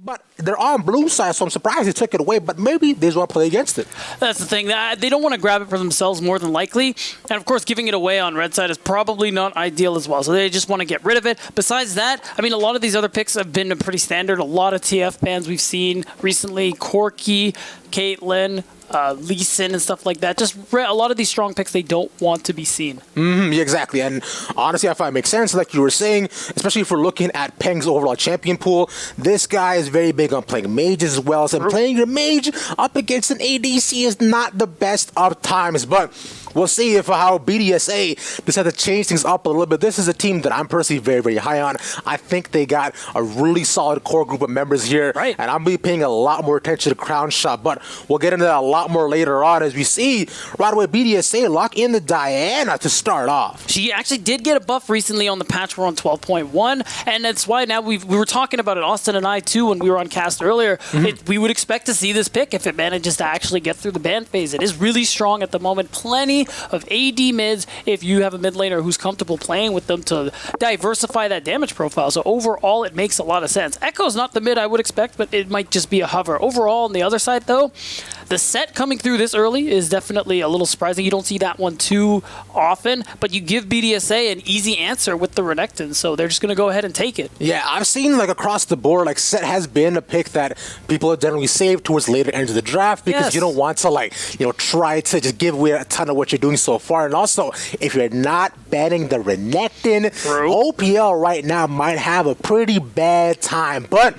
But they're on blue side, so I'm surprised they took it away, but maybe they just want to play against it. That's the thing. They don't want to grab it for themselves more than likely. And, of course, giving it away on red side is probably not ideal as well. So they just want to get rid of it. Besides that, I mean, a lot of these other picks have been pretty standard. A lot of TF bans we've seen recently. Corky, Caitlyn, Lee Sin and stuff like that. Just a lot of these strong picks, they don't want to be seen. Yeah, exactly. And honestly, I find it makes sense, like you were saying, especially if we're looking at Peng's overall champion pool. This guy is very big on playing mages as well. So playing your mage up against an ADC is not the best of times, but we'll see if how BDSA decide to change things up a little bit. This is a team that I'm personally very, very high on. I think they got a really solid core group of members here, right. And I'm going to be paying a lot more attention to Crown Shot, but we'll get into that a lot more later on as we see right away BDSA lock in the Diana to start off. She actually did get a buff recently on the patch. We're on 12.1, and that's why now we were talking about it, Austin and I too, when we were on cast earlier. We would expect to see this pick if it manages to actually get through the ban phase. It is really strong at the moment. Plenty of AD mids if you have a mid laner who's comfortable playing with them to diversify that damage profile. So overall, it makes a lot of sense. Echo's not the mid I would expect, but it might just be a hover. Overall, on the other side though, the set coming through this early is definitely a little surprising. You don't see that one too often, but you give BDSA an easy answer with the Renekton, so they're just going to go ahead and take it. Yeah, I've seen like across the board, like set has been a pick that people have generally saved towards later ends of the draft because you don't want to try to just give away a ton of what you're doing so far. And also, if you're not banning the Renekton, OPL right now might have a pretty bad time, but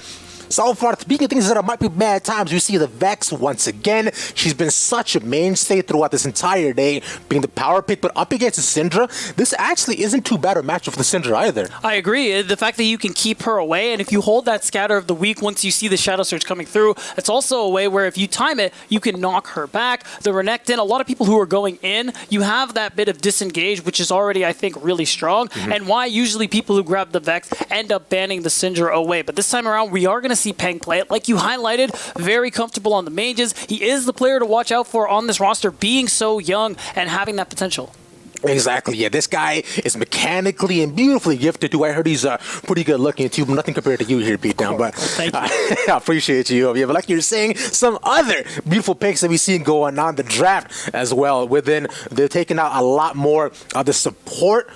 so far, speaking of things that might be bad times, you see the Vex once again. She's been such a mainstay throughout this entire day, being the power pick, but up against the Syndra, this actually isn't too bad a matchup for the Syndra either. I agree. The fact that you can keep her away, and if you hold that scatter of the week once you see the Shadow Surge coming through, it's also a way where if you time it, you can knock her back. The Renekton, a lot of people who are going in, you have that bit of disengage, which is already, I think, really strong, and why usually people who grab the Vex end up banning the Syndra away. But this time around, we are going to see Peng play it. Like you highlighted, very comfortable on the mages. He is the player to watch out for on this roster, being so young and having that potential. Exactly, yeah. This guy is mechanically and beautifully gifted too. I heard he's pretty good looking too, but nothing compared to you here, Beatdown. But thank you. I appreciate you. Yeah, but like you're saying, some other beautiful picks that we've seen going on the draft as well. They're taking out a lot more of the support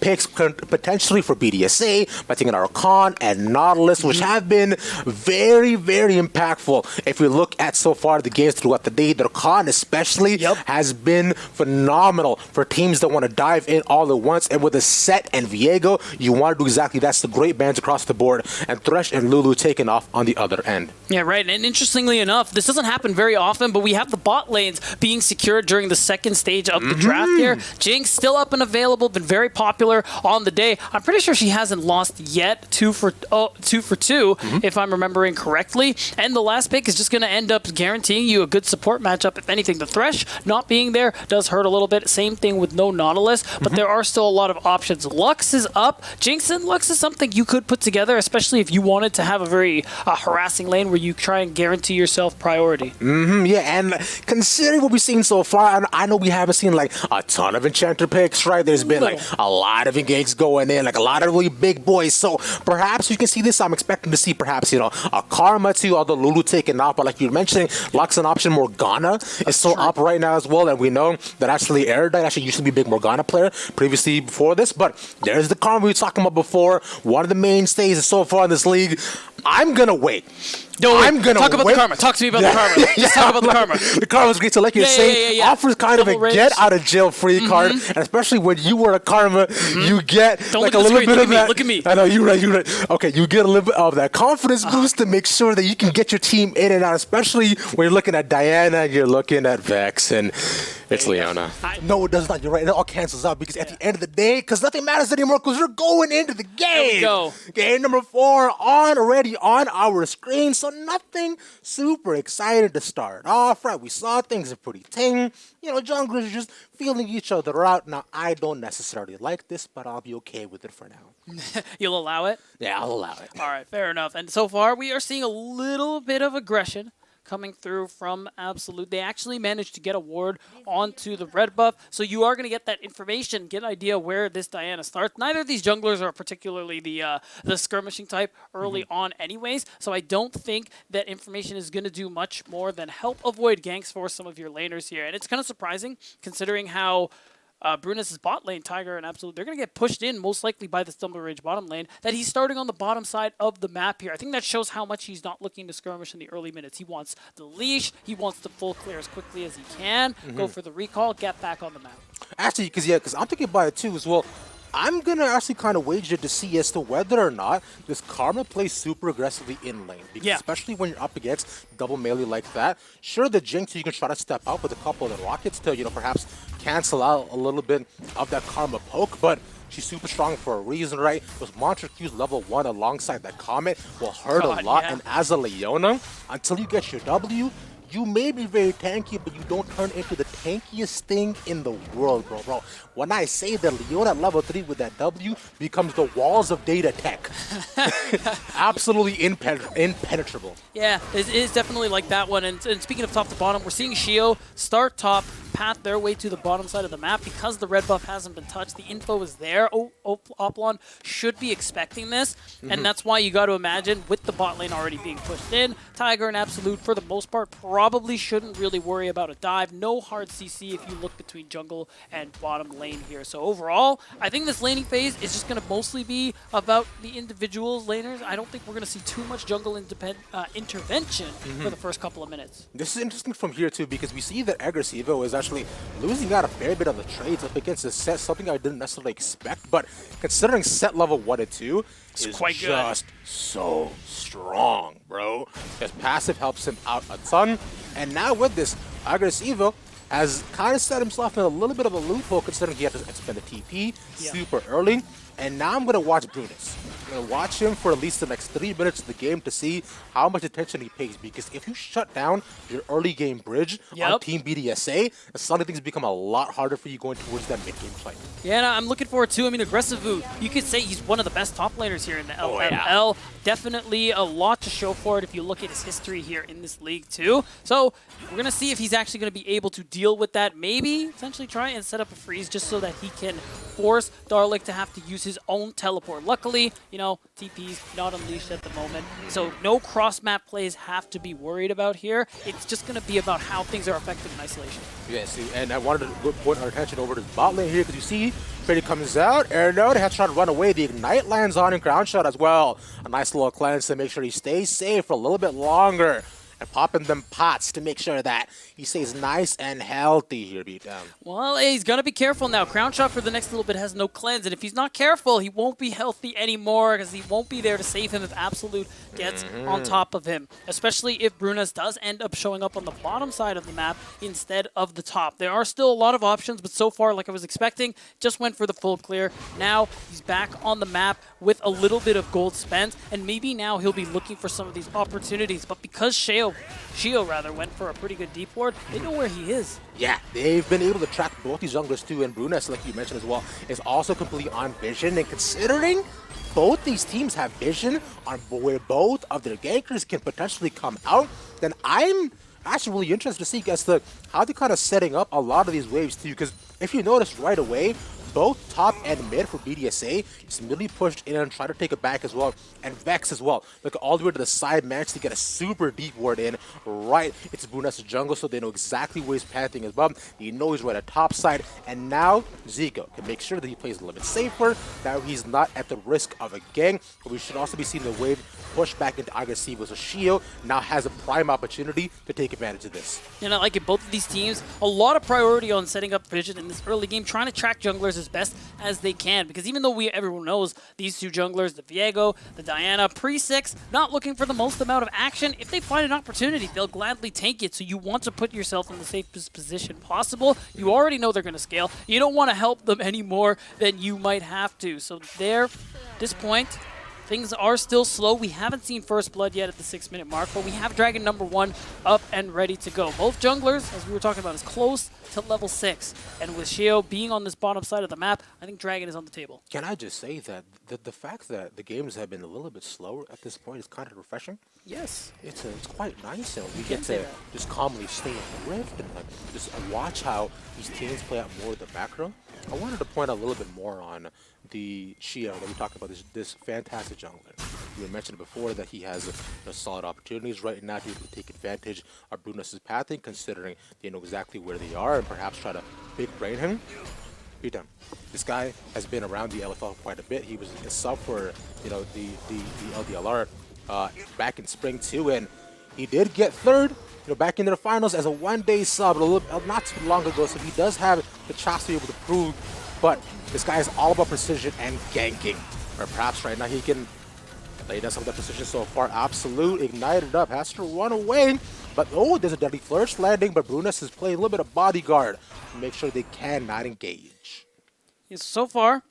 picks potentially for BDSA by taking Archon and Nautilus, which have been very, very impactful. If we look at so far the games throughout the day, the Archon especially has been phenomenal for teams that want to dive in all at once. And with a Set and Viego, you want to do exactly that. So great bans across the board, and Thresh and Lulu taking off on the other end. Yeah, right. And interestingly enough, this doesn't happen very often, but we have the bot lanes being secured during the second stage of the draft here. Jinx still up and available, been very popular on the day. I'm pretty sure she hasn't lost yet. 2 for 2, if I'm remembering correctly. And the last pick is just going to end up guaranteeing you a good support matchup. If anything, the Thresh not being there does hurt a little bit. Same thing with no Nautilus, but there are still a lot of options. Lux is up. Jinx and Lux is something you could put together, especially if you wanted to have a very harassing lane where you try and guarantee yourself priority. Yeah, and considering what we've seen so far, I know we haven't seen like a ton of Enchanter picks, right? There's been like a lot of engages going in, like a lot of really big boys. So perhaps you can see this. I'm expecting to see perhaps, a Karma too, although Lulu taking off. But like you mentioned, Lux an option. Morgana is still up right now as well. And we know that actually Erudite actually used to be a big Morgana player previously before this. But there's the Karma we were talking about before. One of the mainstays so far in this league. I'm going to wait. Talk about the Karma. Talk to me about the Karma. Just talk about the Karma. The Karma's great. So like you're saying, offers kind of a get-out-of-jail-free card. And especially when you were a Karma, you get like a little bit of that. Look at me. I know, you're right. Okay, you get a little bit of that confidence boost to make sure that you can get your team in and out, especially when you're looking at Diana, you're looking at Vex, and it's Leona. No, it does not. You're right. It all cancels out because at the end of the day, because nothing matters anymore because we're going into the game. There we go. Game number 4 already on our screen. So nothing super excited to start off, right? We saw things are pretty tame. Junglers are just feeling each other out. Now, I don't necessarily like this, but I'll be okay with it for now. You'll allow it? Yeah, I'll allow it. All right, fair enough. And so far, we are seeing a little bit of aggression coming through from Absolute. They actually managed to get a ward onto the red buff, so you are going to get that information, get an idea where this Diana starts. Neither of these junglers are particularly the skirmishing type early on anyways, so I don't think that information is going to do much more than help avoid ganks for some of your laners here. And it's kind of surprising considering how Brunus' bot lane, Tiger and Absolute, they're going to get pushed in most likely by the Stumble Ridge bottom lane, that he's starting on the bottom side of the map here. I think that shows how much he's not looking to skirmish in the early minutes. He wants the leash, he wants the full clear as quickly as he can, go for the recall, get back on the map. Actually, because I'm thinking about it too as well. I'm going to actually kind of wager to see as to whether or not this Karma plays super aggressively in lane. Because especially when you're up against double melee like that, sure, the Jinx, you can try to step out with a couple of the rockets to, perhaps cancel out a little bit of that Karma poke, but she's super strong for a reason, right? Those Monster Q's level 1 alongside that Comet will hurt a lot, and as a Leona, until you get your W, you may be very tanky, but you don't turn into the tankiest thing in the world, bro. When I say that Leona at level 3 with that W becomes the walls of data tech. Absolutely impenetrable. Yeah, it is definitely like that one. And speaking of top to bottom, we're seeing Shio start top, path their way to the bottom side of the map. Because the red buff hasn't been touched, the info is there. Oplon should be expecting this, and that's why you got to imagine, with the bot lane already being pushed in, Tiger and Absolute, for the most part, probably shouldn't really worry about a dive. No hard CC if you look between jungle and bottom lane here. So overall, I think this laning phase is just going to mostly be about the individual laners. I don't think we're going to see too much jungle intervention for the first couple of minutes. This is interesting from here too, because we see that Aggressivo is actually losing out a fair bit of the trades up against this set, something I didn't necessarily expect, but considering set level 1 and 2 is quite just so strong, bro. His passive helps him out a ton, and now with this, Aggressivo has kind of set himself in a little bit of a loophole considering he had to expend a TP super early. And now I'm going to watch Brunus. I'm going to watch him for at least the next 3 minutes of the game to see how much attention he pays. Because if you shut down your early game bridge on Team BDSA, suddenly things become a lot harder for you going towards that mid game play. Yeah, and I'm looking forward to, Aggressivo, you could say he's one of the best top laners here in the LFL. Definitely a lot to show for it if you look at his history here in this league too. So we're going to see if he's actually going to be able to deal with that. Maybe essentially try and set up a freeze just so that he can force Darlic to have to use his own teleport. Luckily, TP's not unleashed at the moment, so no cross-map plays have to be worried about here. It's just going to be about how things are effective in isolation. Yes, and I wanted to point our attention over to the bot lane here because you see Freddy comes out, Air Node has tried to run away. The Ignite lands on him, Ground Shot as well. A nice little cleanse to make sure he stays safe for a little bit longer. And popping them pots to make sure that he stays nice and healthy here, Beatdown. Well, he's going to be careful now. Crown Shot for the next little bit has no cleanse, and if he's not careful, he won't be healthy anymore because he won't be there to save him if Absolute gets on top of him, especially if Brunus does end up showing up on the bottom side of the map instead of the top. There are still a lot of options, but so far, like I was expecting, just went for the full clear. Now he's back on the map with a little bit of gold spent, and maybe now he'll be looking for some of these opportunities, but because Shio went for a pretty good deep ward, they know where he is. Yeah, they've been able to track both these junglers too, and Brunus, like you mentioned as well, is also completely on vision. And considering both these teams have vision on where both of their gankers can potentially come out, then I'm actually really interested to see as to how they're kind of setting up a lot of these waves too. Because if you notice right away, both top and mid for BDSA is really pushed in and try to take it back as well. And Vex as well. Look all the way to the side, managed to get a super deep ward in right into Brunus' jungle, so they know exactly where he's panting as well. You know he's right at top side. And now Zico can make sure that he plays a little bit safer. Now he's not at the risk of a gank. But we should also be seeing the wave push back into Aggressivo. So Shio now has a prime opportunity to take advantage of this. And I like it. Both of these teams, a lot of priority on setting up vision in this early game, trying to track junglers as best as they can, because even though everyone knows these two junglers, the Viego, the Diana, pre-6, not looking for the most amount of action, if they find an opportunity, they'll gladly take it. So you want to put yourself in the safest position possible. You already know they're going to scale. You don't want to help them any more than you might have to. So there, at this point, things are still slow. We haven't seen First Blood yet at the 6-minute mark, but we have Dragon number 1 up and ready to go. Both junglers, as we were talking about, is close to level 6. And with Shio being on this bottom side of the map, I think Dragon is on the table. Can I just say that the fact that the games have been a little bit slower at this point is kind of refreshing? Yes. It's quite nice. You know, we can get say to that. just calmly stay in the rift and like just watch how these teams play out more in the background. I wanted to point out a little bit more on the Shio that we talked about, this fantastic jungler. You had mentioned before that he has solid opportunities right now to be able to take advantage of Brunus' pathing, considering they know exactly where they are and perhaps try to big brain him. Beat him. This guy has been around the LFL quite a bit. He was a sub for the LDLR back in spring too, and he did get third back into the finals as a one-day sub not too long ago, so he does have the chops to be able to prove, but this guy is all about precision and ganking. Or perhaps right now he can lay down some of that precision so far. Absolute ignited up, has to run away, but there's a deadly flourish landing, but Brunus is playing a little bit of bodyguard to make sure they cannot engage. Yes, so far,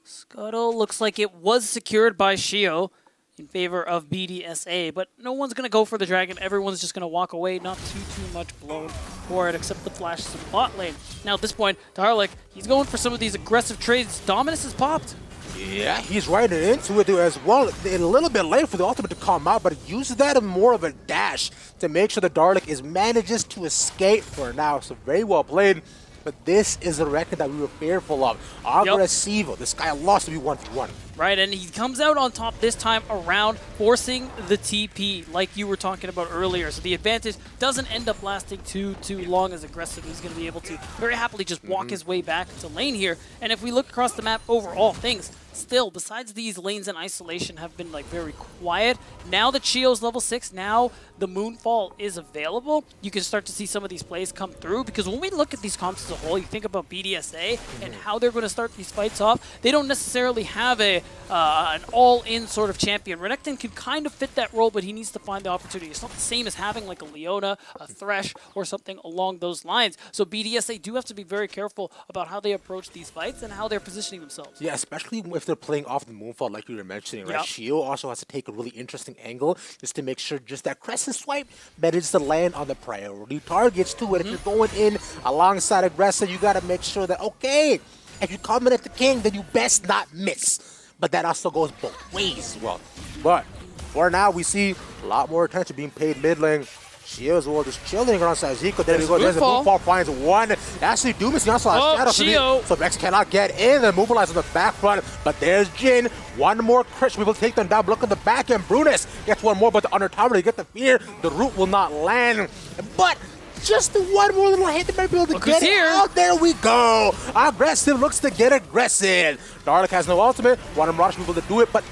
Scuttle looks like it was secured by Shio in favor of BDSA, but no one's going to go for the Dragon. Everyone's just going to walk away. Not too much blown for it, except the flash to the bot lane. Now at this point, Darlik, he's going for some of these aggressive trades. Dominus is popped. Yeah, he's riding into it as well. A little bit late for the ultimate to come out, but he uses that as more of a dash to make sure the Darlik manages to escape for now. So very well played. But this is a record that we were fearful of. Agresivo. This guy lost to be 1v1. Right, and he comes out on top this time around, forcing the TP, like you were talking about earlier. So the advantage doesn't end up lasting too long as aggressive. He's going to be able to very happily just walk his way back to lane here. And if we look across the map overall, things still, besides these lanes in isolation, have been like very quiet. Now that Shio's level 6, now the Moonfall is available, you can start to see some of these plays come through. Because when we look at these comps as a whole, you think about BDSA and how they're going to start these fights off. They don't necessarily have an all-in sort of champion. Renekton can kind of fit that role, but he needs to find the opportunity. It's not the same as having like a Leona, a Thresh, or something along those lines. So BDSA do have to be very careful about how they approach these fights and how they're positioning themselves. Yeah, especially if they're playing off the Moonfall like you were mentioning, right? Yep. Shio also has to take a really interesting angle just to make sure just that crescent swipe manages to land on the priority targets too. And if you're going in alongside aggressive, you got to make sure that, okay, if you come in at the king, then you best not miss. But that also goes both ways as well. But for now, we see a lot more attention being paid mid lane. Shio as well, just chilling around Zico. There we go. There's a Moonfall, finds one. Actually, Doom is also a shadow. Shio. So Vex cannot get in. The Moonfall on the back front. But there's Jin. One more crit. We will take them down. Look at the back end. Brunus gets one more, but the under tower to get the fear. The root will not land. But just one more little hit to be able to get it out. There we go. Aggressive looks to get aggressive. Darlik has no ultimate. Wanted Mirage people to do it, but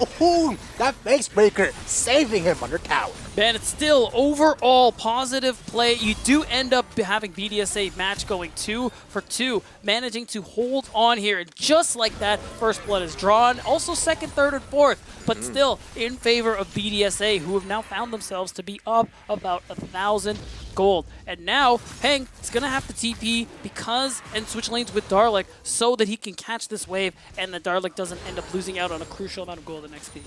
that face breaker saving him under tower. Man, it's still overall positive play. You do end up having BDSA match going 2 for 2, managing to hold on here. And just like that, first blood is drawn. Also second, third, and fourth, but still in favor of BDSA, who have now found themselves to be up about 1,000 gold. And now, Heng is going to have to TP and switch lanes with Darlik so that he can catch this wave and that Darlik doesn't end up losing out on a crucial amount of gold in XP.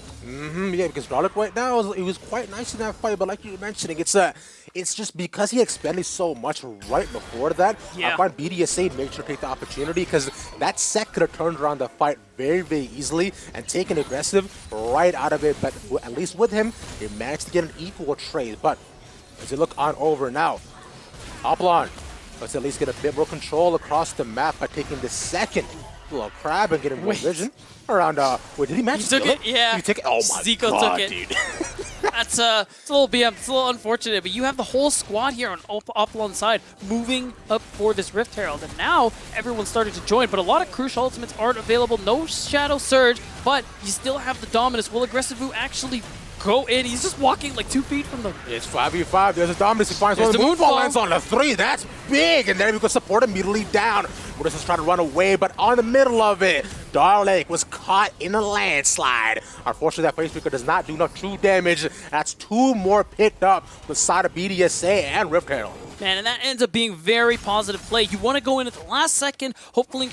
Yeah, because Darlik right now, it was quite nice in that fight, but like you were mentioning, it's just because he expended so much right before that, I find BDSA made sure to take the opportunity because that set could have turned around the fight very, very easily and taken aggressive right out of it, but at least with him, he managed to get an equal trade. But as you look on over now, Oplon, let's at least get a bit more control across the map by taking the second little crab and getting more vision around. Wait, did he manage to kill it? Yeah. He took it? Oh my Zico god, took it. dude. It's a little BM. It's a little unfortunate, but you have the whole squad here on Oplon's side moving up for this Rift Herald, and now everyone's starting to join, but a lot of crucial ultimates aren't available. No Shadow Surge, but you still have the Dominus. Will Aggressive actually go in? He's just walking like 2 feet from them. It's 5v5. There's a Dominus. He finds one. The Moonfall lands on the 3. That's big. And then we go support immediately down. Mortis is trying to run away, but on the middle of it, Darlik was caught in a landslide. Unfortunately, that Facebreaker does not do enough true damage. That's 2 more picked up with the side of BDSA and Rift Herald. Man, and that ends up being very positive play. You want to go in at the last second, hoping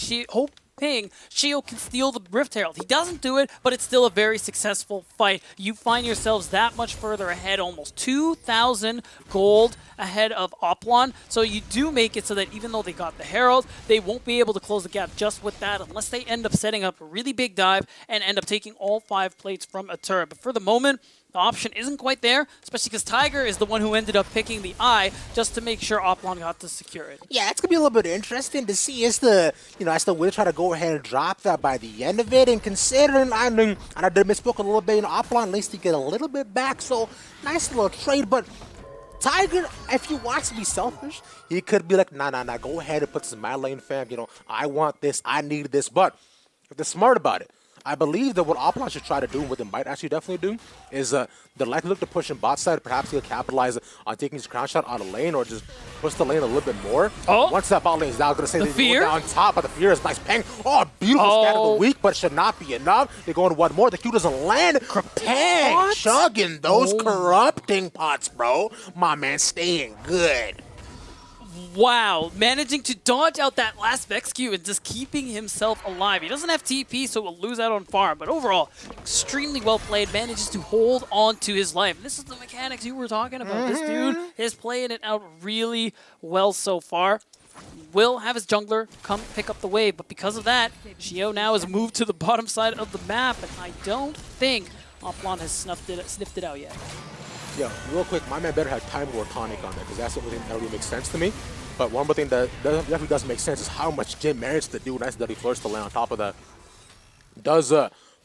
ping, Shio can steal the Rift Herald. He doesn't do it, but it's still a very successful fight. You find yourselves that much further ahead, almost 2,000 gold ahead of Oplon. So you do make it so that even though they got the Herald, they won't be able to close the gap just with that unless they end up setting up a really big dive and end up taking all 5 plates from a turret. But for the moment, the option isn't quite there, especially because Tiger is the one who ended up picking the eye just to make sure Oplon got to secure it. Yeah, it's gonna be a little bit interesting to see as the will try to go ahead and drop that by the end of it. And considering I did misspoke a little bit, Oplon at least to get a little bit back, so nice little trade. But Tiger, if he wants to be selfish, he could be like, nah, go ahead and put this in my lane, fam. I want this, I need this. But if they're smart about it, I believe that what Oplon should try to do, and what they might actually definitely do, is they're likely look to push in bot side. Perhaps he'll capitalize on taking his crown shot out of lane, or just push the lane a little bit more. Oh. Once that bot lane is down, I'm going to say they fear? go down top, but the fear is nice. Pang. Oh, beautiful scatter of the week, but it should not be enough. They're going one more. The Q doesn't land. Pang. Chugging those corrupting pots, bro. My man staying good. Wow, managing to dodge out that last Vex Q and just keeping himself alive. He doesn't have TP, so he'll lose out on farm, but overall, extremely well played, manages to hold on to his life. And this is the mechanics you were talking about. This dude is playing it out really well so far. Will have his jungler come pick up the wave, but because of that, Shio now has moved to the bottom side of the map, and I don't think Oplon has sniffed it out yet. Yeah, real quick, my man better have Time War Tonic on that, because that's the only thing that really makes sense to me. But one more thing that definitely doesn't make sense is how much Jin manages to do. Nice that he first to land on top of that. Does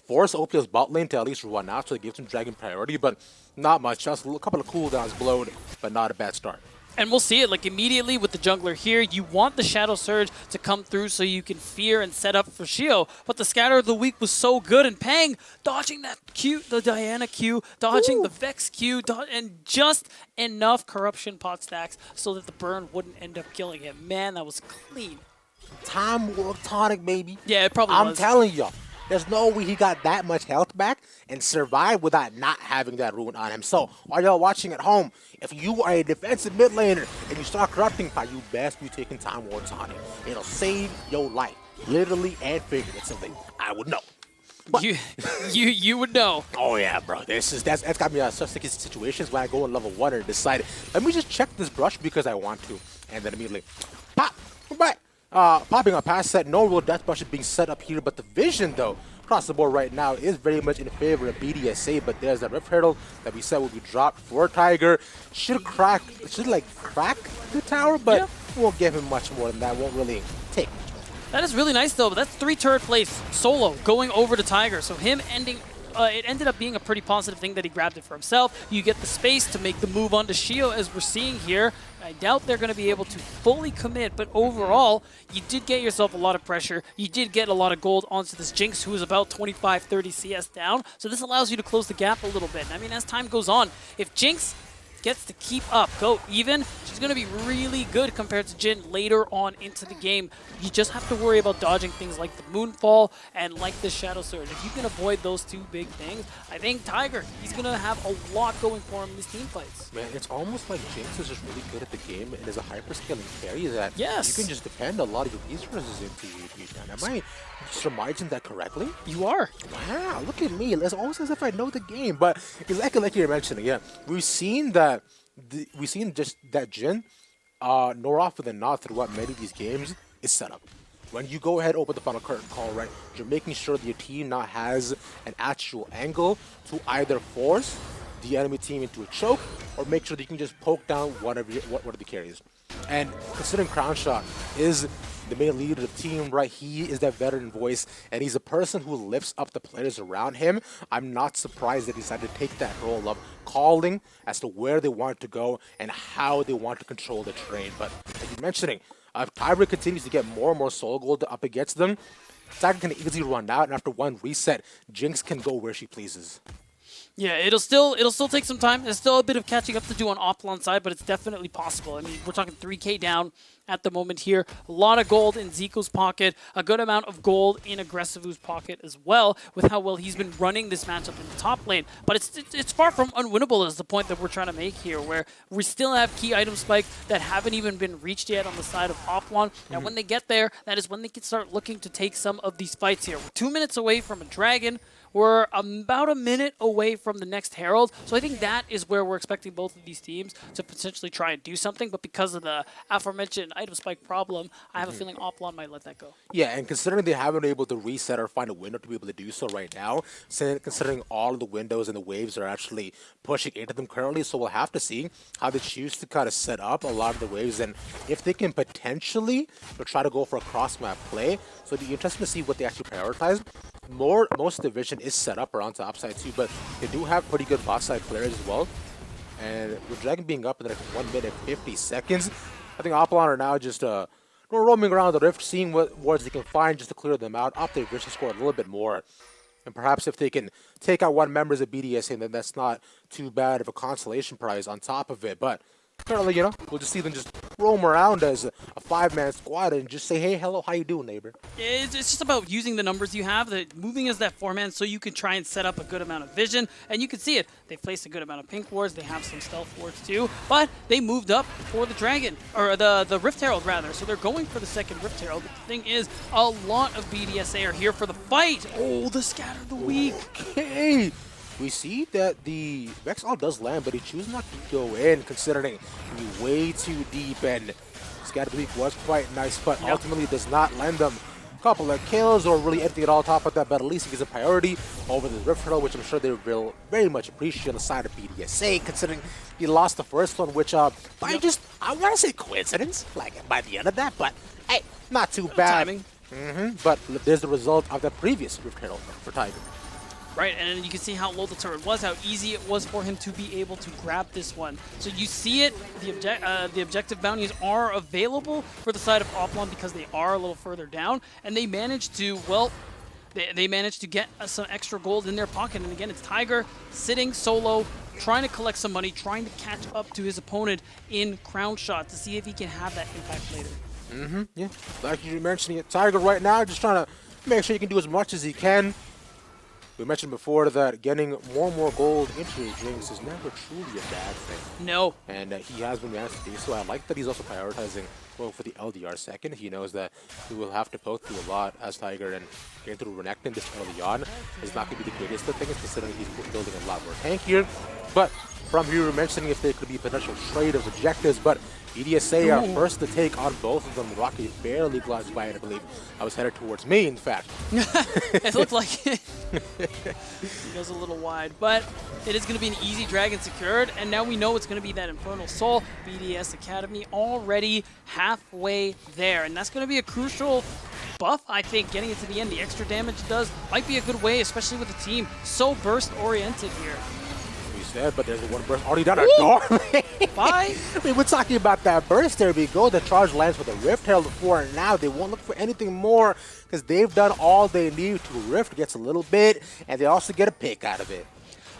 force OPL's bot lane to at least run out, so it gives him Dragon priority, but not much. Just a couple of cooldowns blown, but not a bad start. And we'll see it like immediately with the jungler here. You want the Shadow Surge to come through so you can fear and set up for Shio. But the Scatter of the Week was so good. And Pang dodging that Q, the Diana Q, dodging the Vex Q, and just enough corruption pot stacks so that the burn wouldn't end up killing him. Man, that was clean. Time War Tonic, baby. Yeah, it probably was. I'm telling y'all. There's no way he got that much health back and survived without not having that rune on him. So, are y'all watching at home? If you are a defensive mid laner and you start corrupting pot, you best be taking Time War Tonic. It'll save your life, literally and figuratively. I would know. But, you would know. Oh yeah, bro. That's got me in such sticky situations when I go in level 1 and decide, let me just check this brush because I want to, and then immediately pop. Bye. Popping up past that, no real death brush is being set up here, but the vision, though, across the board right now is very much in favor of BDSA, but there's that Rift Herald that we said will be dropped for Tiger. Should crack the tower, but won't give him much more than that, won't really take much more. That is really nice, though, but that's 3 turret plays solo going over to Tiger, so him ending... it ended up being a pretty positive thing that he grabbed it for himself. You get the space to make the move onto Shio, as we're seeing here. I doubt they're going to be able to fully commit, but overall, you did get yourself a lot of pressure. You did get a lot of gold onto this Jinx, who is about 25-30 CS down. So this allows you to close the gap a little bit. And I mean, as time goes on, if Jinx gets to keep up, go even, she's going to be really good compared to Jin later on into the game. You just have to worry about dodging things like the Moonfall and like the Shadow Surge. If you can avoid those 2 big things, I think Tiger, he's going to have a lot going for him in these team fights. Man, it's almost like Jinx is just really good at the game and is a hyper-scaling carry that yes. you can just depend a lot of your resources into. Am I surmising that correctly? You are. Wow, look at me. It's almost as if I know the game. But exactly like you're mentioning, yeah, we've seen that Jin, more often than not, throughout many of these games, is set up. When you go ahead, open the final curtain call, right, you're making sure that your team now has an actual angle to either force the enemy team into a choke or make sure that you can just poke down one of the carries. And considering Crown Shot is the main leader of the team, right, he is that veteran voice, and he's a person who lifts up the players around him. I'm not surprised that he decided to take that role of calling as to where they want to go and how they want to control the terrain. But like you're mentioning, if Tiger continues to get more and more soul gold up against them, Tiger can easily run out, and after one reset, Jinx can go where she pleases. Yeah, it'll still take some time. There's still a bit of catching up to do on Oplon's side, but it's definitely possible. I mean, we're talking 3K down at the moment here. A lot of gold in Zico's pocket, a good amount of gold in Aggressivu's pocket as well, with how well he's been running this matchup in the top lane. But it's far from unwinnable is the point that we're trying to make here, where we still have key item spikes that haven't even been reached yet on the side of Oplon. Now, when they get there, that is when they can start looking to take some of these fights here. We're 2 minutes away from a dragon. We're about a minute away from the next Herald. So I think that is where we're expecting both of these teams to potentially try and do something. But because of the aforementioned item spike problem, I have a feeling Oplon might let that go. Yeah, and considering they haven't been able to reset or find a window to be able to do so right now, considering all of the windows and the waves are actually pushing into them currently, so we'll have to see how they choose to kind of set up a lot of the waves and if they can potentially try to go for a cross-map play. So it'll be interesting to see what they actually prioritize. Most division is set up around top side too, but they do have pretty good bot side players as well. And with Dragon being up in the next 1 minute 50 seconds, I think Oplon are now just roaming around the rift, seeing what wards they can find just to clear them out, up their vision score a little bit more. And perhaps if they can take out one member of BDS, then that's not too bad of a consolation prize on top of it. But currently, we'll just see them just roam around as a 5-man squad and just say, hey, hello, how you doing, neighbor? It's just about using the numbers you have, moving as that 4-man so you can try and set up a good amount of vision. And you can see it. They've placed a good amount of pink wards. They have some stealth wards too. But they moved up for the Dragon, or the Rift Herald rather. So they're going for the second Rift Herald. The thing is, a lot of BDSA are here for the fight. Oh, the Scatter the Weak. Okay. We see that the Vexall does land, but he chooses not to go in, considering he's way too deep, and Scatter Week was quite nice, but ultimately does not lend them a couple of kills or really anything at all top of that, but at least he gives a priority over the Rift Herald, which I'm sure they will very much appreciate on the side of BDSA, considering he lost the first one, which I want to say coincidence, like by the end of that, but hey, not too bad. Timing. But there's the result of the previous Rift Herald for Tiger. Right, and then you can see how low the turret was, how easy it was for him to be able to grab this one. So you see it, the objective bounties are available for the side of Oplon because they are a little further down, and they managed to, well, they managed to get some extra gold in their pocket. And again, it's Tiger sitting solo, trying to collect some money, trying to catch up to his opponent in Crown Shot to see if he can have that impact later. Yeah, like you mentioned it, Tiger right now just trying to make sure he can do as much as he can. We mentioned before that getting more and more gold into his drinks is never truly a bad thing. No. And he has been managed to do so. I like that he's also prioritizing going for the LDR second. He knows that he will have to poke through a lot as Tiger, and getting through Renekton this early on is not going to be the greatest of things, considering he's building a lot more tankier. But from here, we were mentioning if there could be a potential trade of objectives, but BDSA are first to take on both of them. Rocky barely glided by it, I believe. I was headed towards me, in fact. It looked like it. He goes a little wide, but it is going to be an easy dragon secured, and now we know it's going to be that Infernal Soul. BDS Academy already halfway there, and that's going to be a crucial buff, I think, getting it to the end. The extra damage it does might be a good way, especially with a team so burst-oriented here. But there's one burst already done our door. Bye. I mean, we're talking about that burst. There we go. The charge lands for the Rift Herald before, and now they won't look for anything more because they've done all they need to. Rift gets a little bit, and they also get a pick out of it.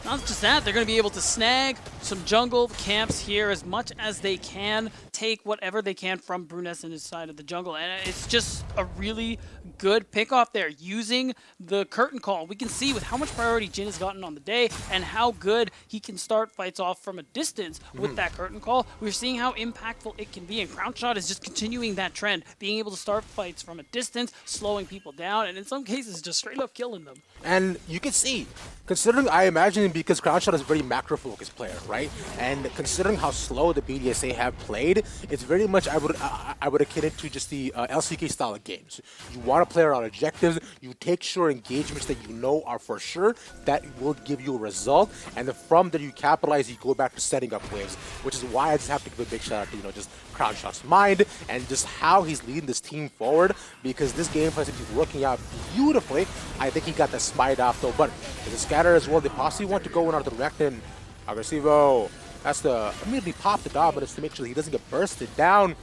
Not just that, they're going to be able to snag some jungle camps here as much as they can, take whatever they can from Bruness and his side of the jungle. And it's just a really good pick off there using the curtain call. We can see with how much priority Jhin has gotten on the day and how good he can start fights off from a distance with that curtain call. We're seeing how impactful it can be, and Crown Shot is just continuing that trend, being able to start fights from a distance, slowing people down, and in some cases just straight up killing them. And you can see, considering, I imagine, because Crown Shot is a very macro-focused player, right? And considering how slow the BDSA have played, it's very much, I would akin it to just the LCK style of games. You want to play around objectives, you take sure engagements that you know are for sure, that will give you a result, and then from there you capitalize, you go back to setting up waves, which is why I just have to give a big shout out to, just Crown Shot's mind, and just how he's leading this team forward, because this game seems to be working out beautifully. I think he got the smite off though, but the scatter as well, they possibly want to go in on the Renekton. Aggressivo has to immediately pop the dominance to make sure he doesn't get bursted down,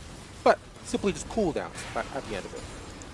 but simply just cooldowns at the end of it.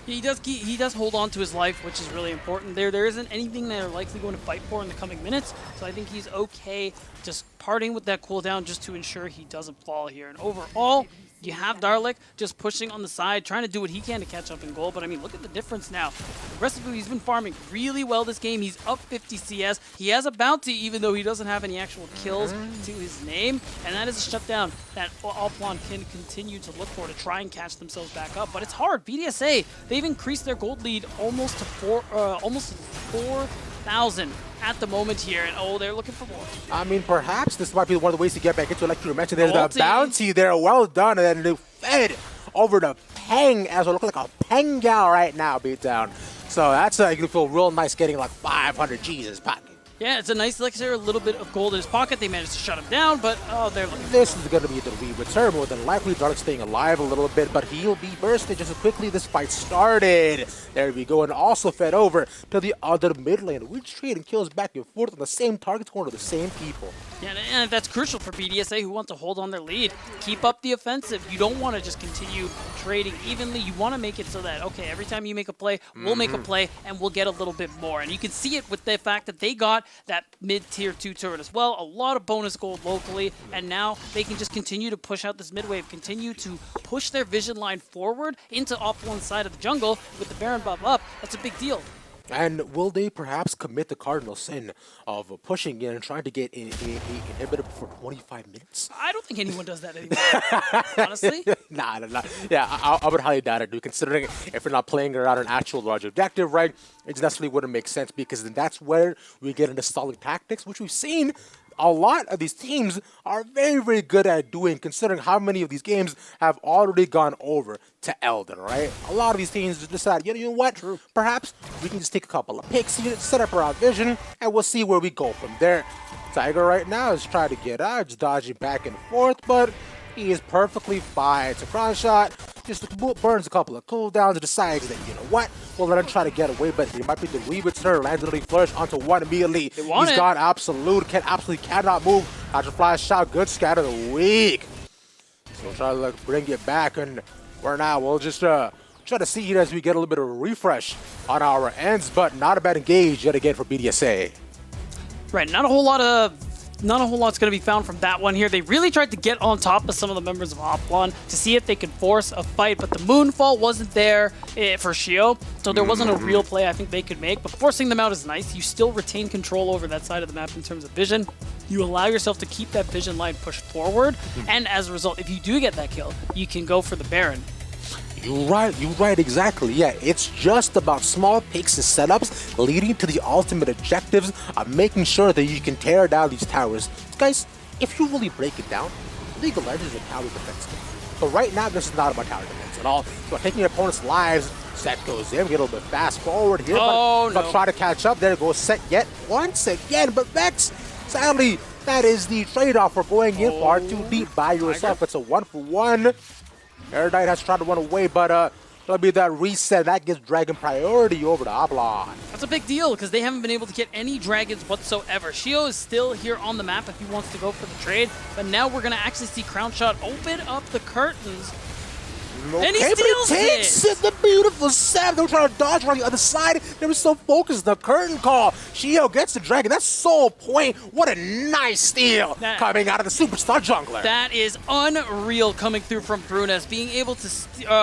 He does hold on to his life, which is really important. There isn't anything they're likely going to fight for in the coming minutes, so I think he's okay just parting with that cooldown just to ensure he doesn't fall here. And overall, you have Darlic just pushing on the side, trying to do what he can to catch up in goal. But I mean, look at the difference now. Aggressively, he's been farming really well this game. He's up 50 CS. He has a bounty, even though he doesn't have any actual kills to his name. And that is a shutdown that Oplon can continue to look for to try and catch themselves back up. But it's hard. BDSA, they've increased their gold lead almost to 4,000 at the moment here, and oh, they're looking for more. I mean, perhaps this might be one of the ways to get back into it. Like you mentioned, there's the bounty there. Well done, and then they fed over the Peng as well. Look like a Peng gal right now, beat down. So that's you can feel real nice getting like 500 G's in his pocket. Yeah, it's a nice elixir, a little bit of gold in his pocket. They managed to shut him down, but oh, they're looking. This is going to be the return. More than likely, Dark staying alive a little bit, but he'll be bursting just as quickly this fight started. There we go, and also fed over to the other mid lane. We're trading kills back and forth on the same target corner, the same people. Yeah, and that's crucial for BDSA, who want to hold on their lead. Keep up the offensive. You don't want to just continue trading evenly. You want to make it so that, okay, every time you make a play, we'll make a play, and we'll get a little bit more. And you can see it with the fact that they got that mid-tier 2 turret as well. A lot of bonus gold locally, and now they can just continue to push out this mid-wave, continue to push their vision line forward into Oplon's side of the jungle with the Baron buff up. That's a big deal. And will they perhaps commit the cardinal sin of pushing in and trying to get an inhibitor for 25 minutes? I don't think anyone does that anymore, honestly. Nah. Yeah, I would highly doubt it, dude, considering if you're not playing around an actual large objective, right, it necessarily wouldn't make sense because then that's where we get into solid tactics, which we've seen a lot of these teams are very, very good at doing, considering how many of these games have already gone over to Elden, right? A lot of these teams just decide, you know what? True. Perhaps we can just take a couple of picks, set up our vision, and we'll see where we go from there. Tiger right now is trying to get out, just dodging back and forth, but he is perfectly fine. It's a cross shot, just burns a couple of cooldowns and decides that, you know what? We'll let him try to get away, but it might be the return. Lands literally flourish onto one immediately. He's gone absolute, cannot move. Dodge flash shot, good scatter the weak. So try to bring it back, and we'll just try to see it as we get a little bit of a refresh on our ends, but not a bad engage yet again for BDSA. Right, not a whole lot's going to be found from that one here. They really tried to get on top of some of the members of Oplon to see if they could force a fight, but the Moonfall wasn't there for Shio, so there wasn't a real play I think they could make, but forcing them out is nice. You still retain control over that side of the map in terms of vision. You allow yourself to keep that vision line pushed forward, and as a result, if you do get that kill, you can go for the Baron. You're right, exactly. Yeah, it's just about small picks and setups leading to the ultimate objectives of making sure that you can tear down these towers. Guys, if you really break it down, League of Legends is a tower defense game. But right now, this is not about tower defense at all. It's about taking your opponent's lives. Set goes in, get a little bit fast forward here, but try to catch up. There goes Set yet once again, but Vex, sadly, that is the trade-off for going in far too deep by yourself. It's a 1-for-1. Erudite has tried to run away, but it'll be that reset. That gives Dragon priority over to Oplon. That's a big deal because they haven't been able to get any dragons whatsoever. Shio is still here on the map if he wants to go for the trade, but now we're going to actually see Crown Shot open up the curtains. Okay, and he steals it! The beautiful Sam. They were trying to dodge around the other side. They were so focused. The curtain call. Shio gets the dragon. That's Soul Point. What a nice steal coming out of the superstar jungler. That is unreal coming through from Brunes. Being able to,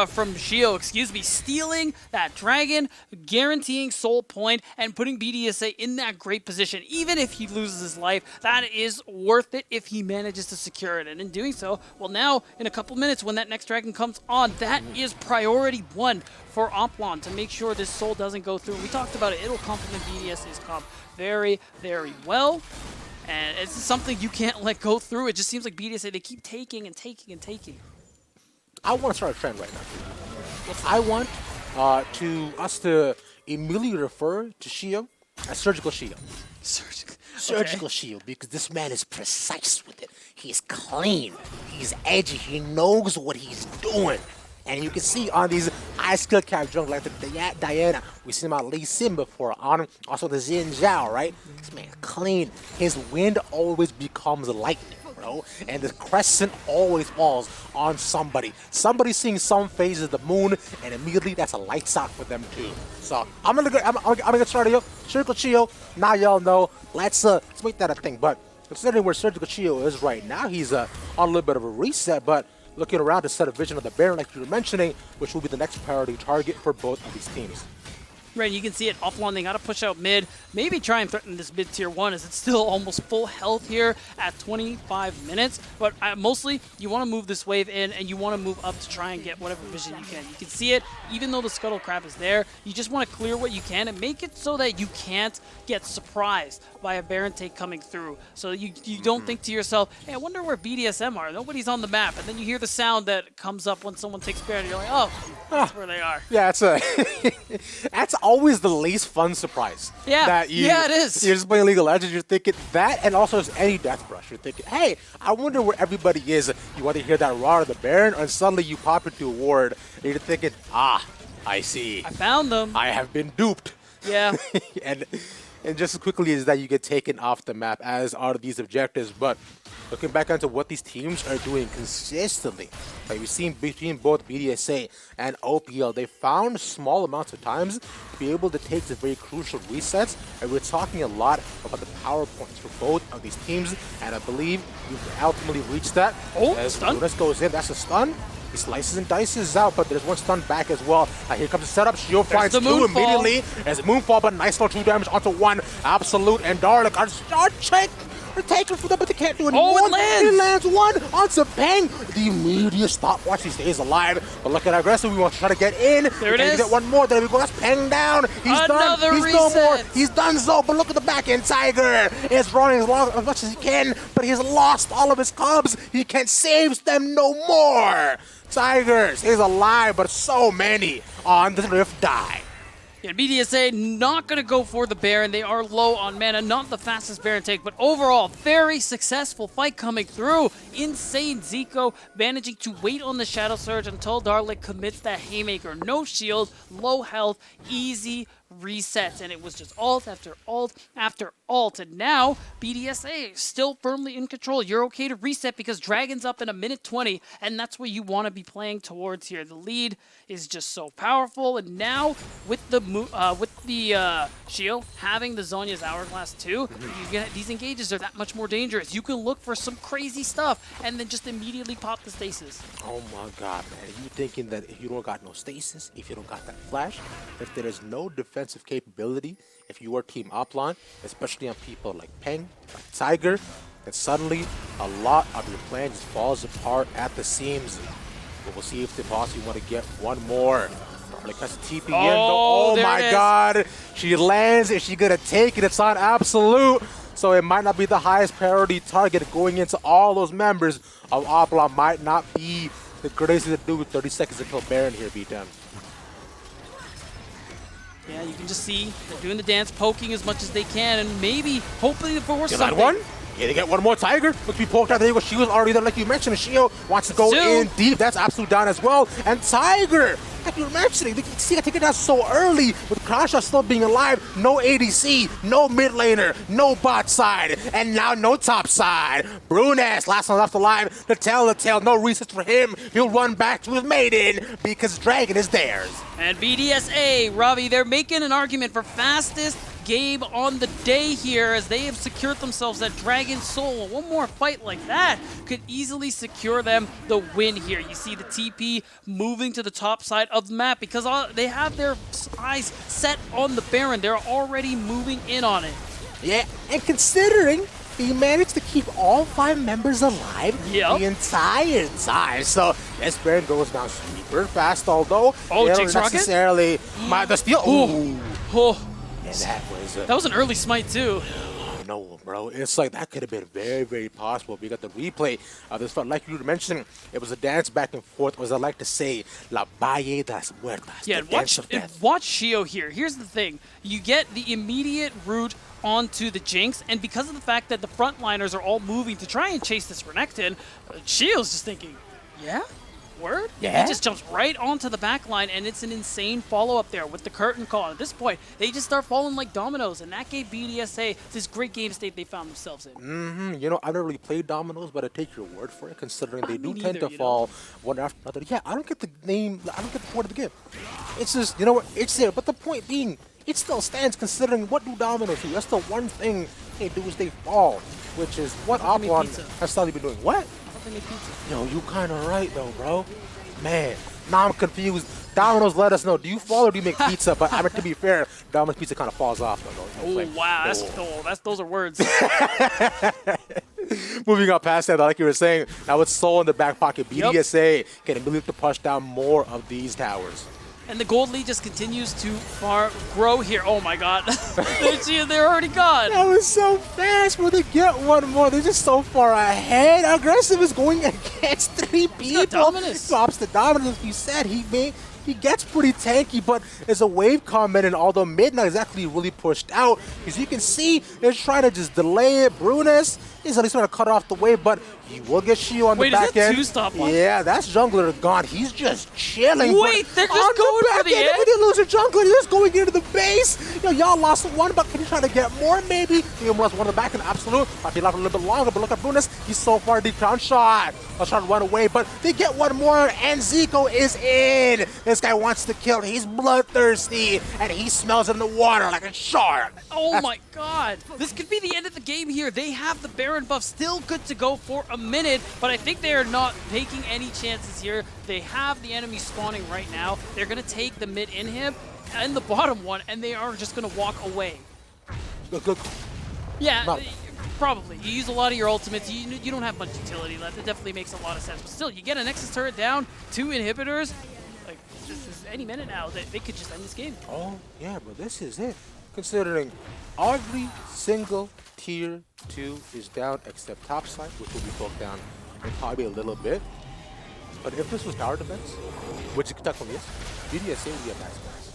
from Shio, stealing that dragon, guaranteeing Soul Point, and putting BDSA in that great position. Even if he loses his life, that is worth it if he manages to secure it. And in doing so, well, now, in a couple minutes, when that next dragon comes on, that is priority one for Oplon to make sure this soul doesn't go through. We talked about it. It'll complement BDS's comp very, very well. And it's something you can't let go through. It just seems like BDSA, they keep taking and taking and taking. I want to start a trend right now. I want us to immediately refer to Shio as Surgical Shio. Surgical Shield, because this man is precise with it. He's clean. He's edgy. He knows what he's doing. And you can see on these high skill cap jungle like the Diana, we see him on Lee Sin before, on also the Xin Zhao, right? This man clean. His wind always becomes lightning, bro. And the crescent always falls on somebody. Somebody's seeing some phases of the moon, and immediately that's a lights out for them too. So I'm gonna get started here. Surgical Chio, now y'all know. Let's make that a thing. But considering where Surgical Chio is right now, he's on a little bit of a reset, but looking around to set a vision of the Baron, like you were mentioning, which will be the next priority target for both of these teams. Right, you can see it. Oplon, they got to push out mid. Maybe try and threaten this mid tier 1 as it's still almost full health here at 25 minutes. But mostly, you want to move this wave in and you want to move up to try and get whatever vision you can. You can see it, even though the Scuttle Crab is there, you just want to clear what you can and make it so that you can't get surprised by a Baron take coming through. So you don't think to yourself, hey, I wonder where BDSM are. Nobody's on the map. And then you hear the sound that comes up when someone takes Baron and you're like, oh, that's where they are. Yeah, that's always the least fun surprise. Yeah, it is. You're just playing League of Legends, you're thinking that, and also as any Death Rush, you're thinking, hey, I wonder where everybody is. You either hear that roar of the Baron, and suddenly you pop into a ward, and you're thinking, I see. I found them. I have been duped. Yeah. and just as quickly as that, you get taken off the map, as are these objectives. But looking back onto what these teams are doing consistently, like we've seen between both BDSA and OPL, they found small amounts of times to be able to take the very crucial resets. And we're talking a lot about the power points for both of these teams. And I believe we've ultimately reached that. As stun. Lunas goes in, that's a stun. He slices and dices out, but there's one stun back as well. Here comes the setup. Shio finds two immediately as a Moonfall, but nice little 2 damage onto one. Absolute and Darlic are check. They're taking for them, but they can't do anything. Oh, it lands! He lands one onto Peng. The immediate stopwatch. He stays alive, but look at how aggressive. We want to try to get in. There it is. Get one more. There we go. That's Peng down. He's done. He's no more. He's done so. But look at the back end. Tiger is running as much as he can, but he's lost all of his cubs. He can't save them no more. Tigers is alive, but so many on the Rift die. Yeah, BDSA not going to go for the Baron. They are low on mana, not the fastest Baron take, but overall, very successful fight coming through. Insane Zico managing to wait on the Shadow Surge until Darlic commits that Haymaker. No shield, low health, easy resets, and it was just ult after ult after ult. And now BDSA is still firmly in control. You're okay to reset because Dragon's up in a minute 20, and that's what you want to be playing towards here. The lead is just so powerful, and now with the Shio having the Zhonya's Hourglass too, these engages are that much more dangerous. You can look for some crazy stuff and then just immediately pop the stasis. Oh my god, man. You thinking that if you don't got no stasis, if you don't got that flash, if there is no defensive capability, if you are Team Oplon, especially on people like Peng, like Tiger, then suddenly a lot of your plan just falls apart at the seams. But we'll see if they possibly want to get one more. Like has a TP in. Oh my god. She lands. Is she gonna take it? It's on Absolute. So it might not be the highest priority target going into all those members of Oplon. Might not be the greatest to do with 30 seconds until Baron here beat them. Yeah, you can just see they're doing the dance, poking as much as they can, and maybe hoping for something. One? Yeah, they get one more Tiger. Look to be poked out. There you go. She was already there, like you mentioned. Shio wants to go in deep. That's Absolute down as well. And Tiger, like you were mentioning, you see, I take it down so early with Krasha still being alive. No ADC, no mid laner, no bot side, and now no top side. Brunes, last one left alive. The tale, no resets for him. He'll run back to his maiden because Dragon is theirs. And BDSA, Robbie, they're making an argument for fastest game on the day here as they have secured themselves that Dragon Soul. One more fight like that could easily secure them the win here. You see the TP moving to the top side of the map because they have their eyes set on the Baron. They're already moving in on it. Yeah, and considering he managed to keep all 5 members alive the entire time. So this Baron goes down super fast, although they don't necessarily the steal. Oh. And that was an early smite too. No, bro. It's like that could have been very, very possible. We got the replay of this fight. Like you were mentioning, it was a dance back and forth, or as I like to say, La Valle de las Muertas. Yeah, watch Shio here. Here's the thing. You get the immediate route onto the Jinx, and because of the fact that the frontliners are all moving to try and chase this Renekton, Shio's just thinking, yeah? Word? Yeah. He just jumps right onto the back line, and it's an insane follow-up there with the curtain call. At this point, they just start falling like dominoes, and that gave BDSA this great game state they found themselves in. You know, I never really played dominoes, but I take your word for it, considering they do Me tend neither, to you fall one after another. Yeah, I don't get the name, I don't get the point of the game. It's just, you know what, it's there, but the point being, it still stands considering what do dominoes do. That's the one thing they do is they fall, which is what thought they made Oplon pizza. has suddenly been doing. What? I thought they made pizza. Yo, you kind of right though, bro. Man, now I'm confused. Domino's let us know. Do you fall or do you make pizza? But I mean, to be fair, Domino's pizza kind of falls off. Though, Oh, like, wow. Those are words. Moving up past that, like you were saying, now it's Soul in the back pocket. Yep. BDSA can ability to push down more of these towers. And the gold lead just continues to grow here. Oh, my God. They're already gone. That was so fast. Will they get one more? They're just so far ahead. Aggressive is going against 3 people. Dominus. Drops the Dominus. You said he gets pretty tanky, but there's a wave coming, and although mid not exactly really pushed out, as you can see, they're trying to just delay it. Brunus is at least trying to cut off the wave, but he will get Shio on the back Wait, is that end. 2-stop one? Yeah, that's jungler gone. He's just chilling. Wait, but they're just on going the for back the end. end? They didn't lose their jungler. They're just going into the base. Yo, y'all lost one, but can you try to get more? Maybe. He almost lost one in the back end. Absolute. Might be left a little bit longer, but look at Brunus. He's so far deep. Crown shot. Let's try to run away, but they get one more, and Zico is in. This guy wants to kill. He's bloodthirsty, and he smells in the water like a shark. Oh my God. This could be the end of the game here. They have the Baron buff still good to go for a minute, but I think they are not taking any chances here. They have the enemy spawning right now. They're going to take the mid inhib and the bottom one, and they are just going to walk away. Look. Yeah, No. probably. You use a lot of your ultimates. You don't have much utility left. It definitely makes a lot of sense. But still, you get a Nexus turret down, 2 inhibitors. Like, this is any minute now. They could just end this game. Oh, yeah, but this is it. Considering every single tier 2 is down except topside, which will be broke down in probably a little bit. But if this was tower defense, which it technically is, BDSA would be a max price.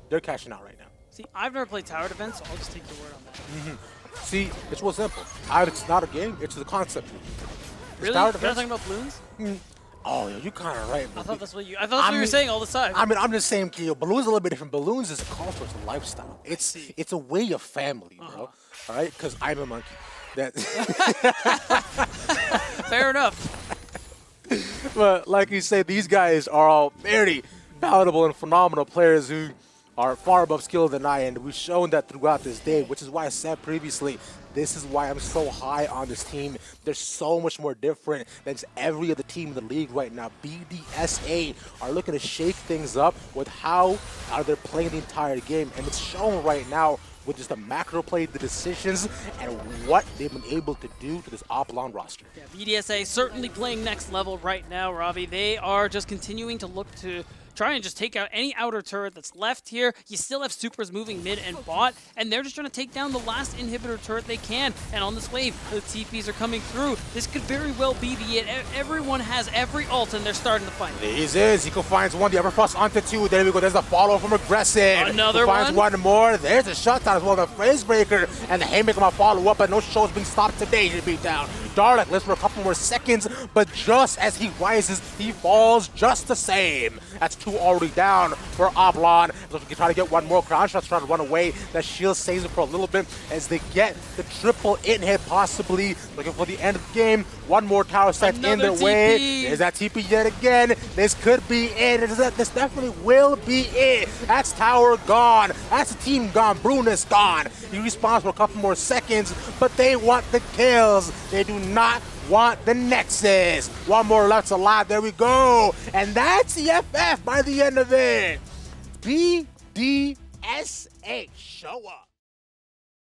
They're cashing out right now. See, I've never played tower defense, so I'll just take your word on that. See, it's real simple. It's not a game, it's the concept. Really? Tower You're not defense. talking about balloons? Oh, yeah, you kind of right. I But thought that's what you were saying all the time. I mean, I'm just saying, Keo, balloons are a little bit different. Balloons is a culture, it's a lifestyle. It's a way of family, bro. All right? Because I'm a monkey. That. Fair enough. But like you say, these guys are all very palatable and phenomenal players who are far above skill than I, and we've shown that throughout this day, which is why I said previously, this is why I'm so high on this team. They're so much more different than every other team in the league right now. BDSA are looking to shake things up with how they're playing the entire game, and it's shown right now with just the macro play, the decisions, and what they've been able to do to this Oplon roster. Yeah, BDSA certainly playing next level right now, Ravi. They are just continuing to look to try and just take out any outer turret that's left here. You still have supers moving mid and bot, and they're just trying to take down the last inhibitor turret they can. And on this wave, the TPs are coming through. This could very well be the end. Everyone has every ult, and they're starting to fight. This is. Zico finds one, the Everfrost onto 2. There we go. There's the follow from Aggressive. Another finds one more. There's a shutdown as well. The Phrase Breaker and the Haymaker might follow up, but no show's being stopped today to beat down. Darlic lives for a couple more seconds, but just as he rises, he falls just the same. That's 2 already down for Oplon. So we try to get one more. Crown Shot's trying to run away. That shield saves it for a little bit as they get the triple in hit, possibly looking for the end of the game. One more tower set in their way. There's that TP yet again. This could be it. This definitely will be it. That's tower gone. That's the team gone. Brunus gone. He respawns for a couple more seconds, but they want the kills. They do not want the Nexus. One more left alive. There we go. And that's the FF by the end of it. BDSA. Show up.